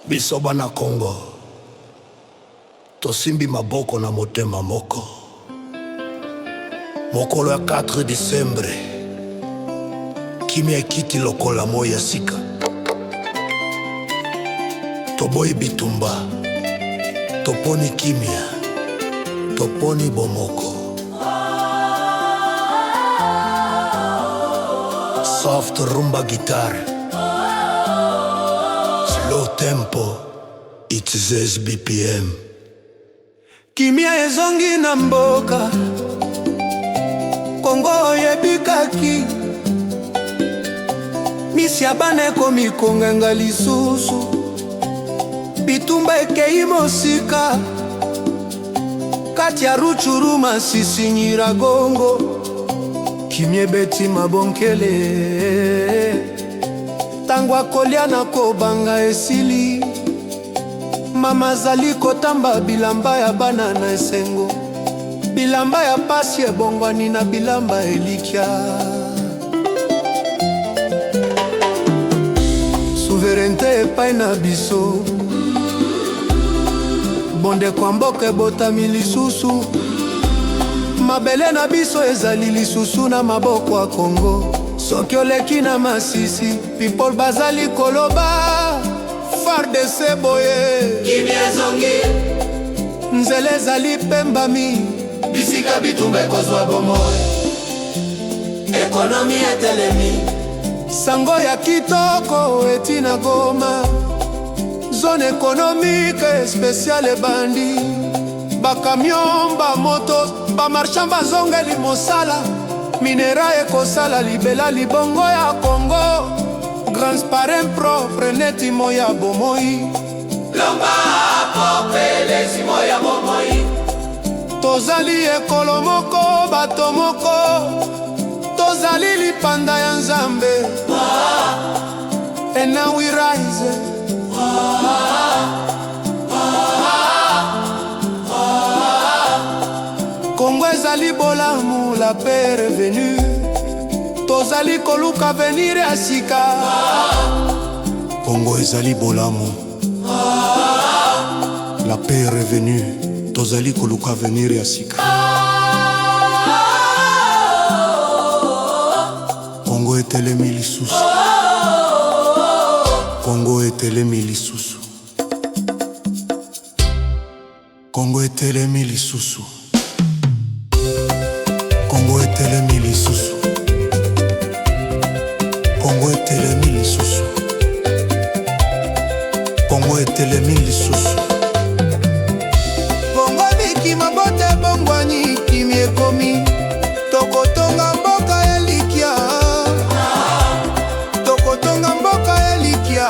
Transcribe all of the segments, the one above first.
Biso bana Congo tosimbi maboko na motema moko. Mokolo ya 4 Disembre kimia ekiti lokola moi ya sika. Toboyi bitumba, toponi kimia, toponi bomoko. Soft rumba guitar, slow tempo, it's 16 BPM. Kimia ezongi na mboka, Kongo yebikaki. Misi ya bana ekomi kongenga lisusu, bitumba ekei mosika. Kati ya Rutshuru Masisi Nyiragongo, kimia ebeti mabonkele. Tango akolia na kobanga esili, mama zali kotamba bilamba ya bana na esengo. Bilamba ya pasi ebongwani na bilamba elikya. Souveraineté epai na biso, bonde kwa mboka ebotami lisusu. Mabele na biso ezali lisusu na maboko ya Kongo. Soki oleki na Masisi, people bazali koloba FARDC boye. Kimia ezongi, nzela ezali pembami, bisika bitumba ekozwa bomoi, ekonomi etelemi. sango ya kitoko eti na Goma, zone économique spéciale ebandi. Bakamion, bamoto, bamarchand bazongeli mosala. Minera ekosala libela libongo ya Congo. Transparent propre neti moya bomoi. Lomba propre lesi moya bomoi. Tozali ekolo moko, bato moko. Tozali lipanda ya Nzambe. And now we rise. Congo ezali bolamu, la paix est revenue. Tozali koluka venir ya sika. Congo ezali bolamu, la paix est revenue. Tozali koluka venir ya sika. Congo etelemi lisusu, Congo etelemi lisusu, Congo etelemi lisusu, Congo etelemi lisusu, Congo etelemi lisusu, Congo etelemi lisusu. Congo biki mabote bongwani kimi ekomi. Tokotonga mboka elikya, tokotonga mboka elikya,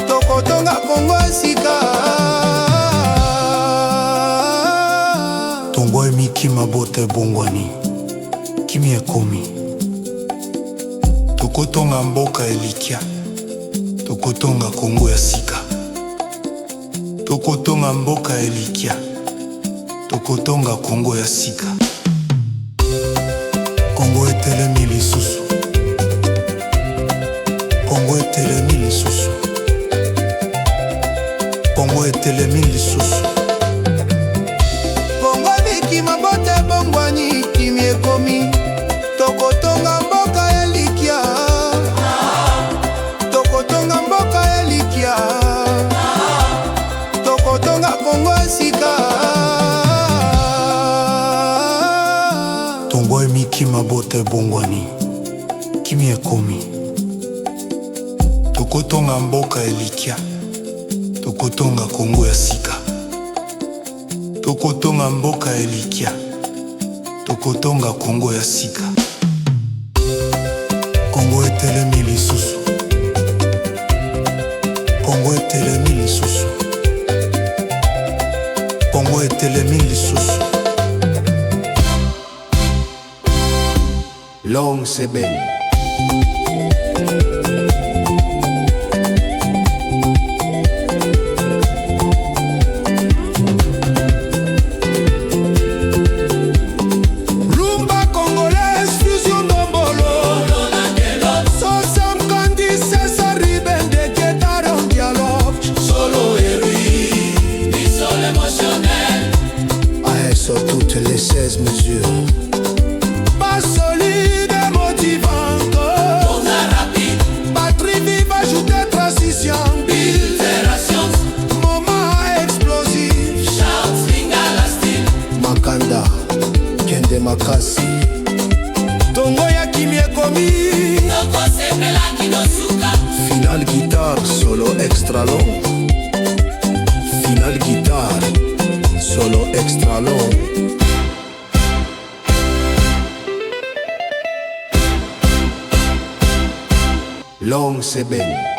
tokotonga Congo esika. Tongo emiki mabote bongwani kimi ekomi. Tokotonga mboka elikya, tokotonga Congo ya sika. Tokotonga mboka elikya, tokotonga Congo ya sika. Congo etelemi lisusu, Congo etelemi lisusu, Congo etelemi lisusu. Congo biki mabote bongwani kimi ekomi. Tokotonga mboka elikya, tokotonga mboka elikya, tokotonga Congo esika. Tongo emiki mabote bongwani kimi ekomi. Tokotonga mboka elikya, tokotonga Congo ya sika. Tokotonga mboka elikya, tokotonga Congo ya sika. Congo etelemi lisusu, Congo etelemi lisusu, Congo etelemi lisusu. Long Sebene. Rumba congolaise, fusion dombolo. Sosam Kandi, César Ribende, Ketaro. extra long. Final guitare, solo extra long. Long Seben.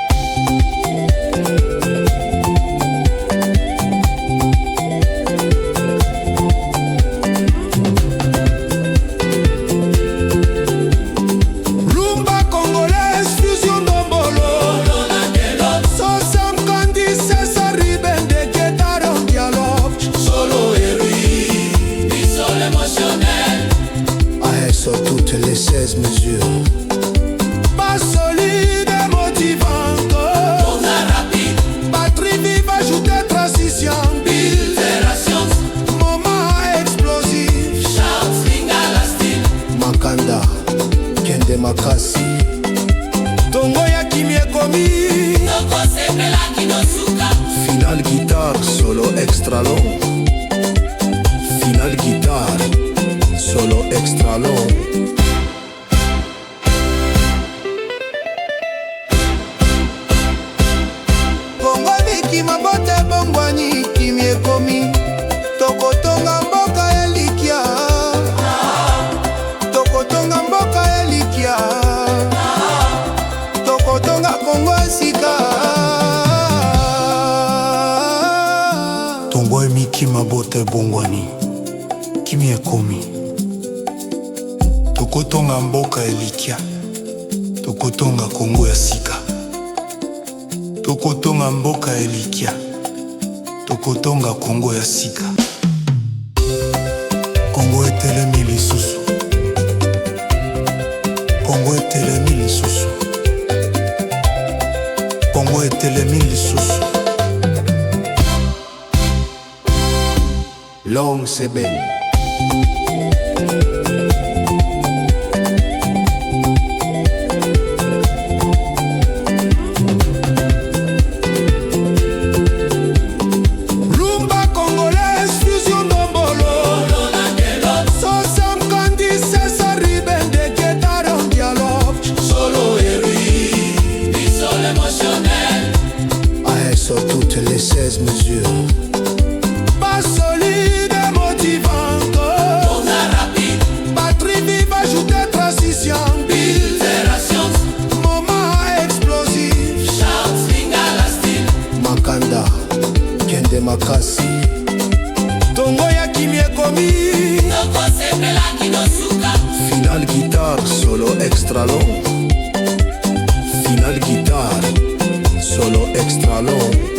Sur toutes les 16 mesures. Pas solide et motivante. Tourna rapide. Batterie vive ajoutée transition. Itération. Moment explosif. Shout swing à la style. Makanda, Kende Makasi. Tongo ya kimi ekomi. Toko sepela kinosuka. Final guitare, solo extra long. Final guitare, solo extra long. Kongo biki mabote bongwani kimi ekomi. Tokotonga mboka elikia. Tokotonga mboka elikia. Tokotonga Kongo esika. Tongo emiki mabote bongwani kimi ekomi. Tokotonga mboka elikia. Tokotonga Kongo ya sika. Tokotonga mboka elikia. Tokotonga Kongo ya sika. Kongo etelemi lisusu. Kongo etelemi lisusu. Kongo etelemi lisusu. Long Seben. Sur toutes les 16 mesures. Pas solide et motivante. Tourna rapide. Batterie vive ajoutée transition. Itération. Moment explosif. Shout swing à la style. Makanda, Kende Makasi. Tongo ya kimi ekomi. Toko sepela kinosuka. Final guitare, solo extra long. Final guitare, solo extra long.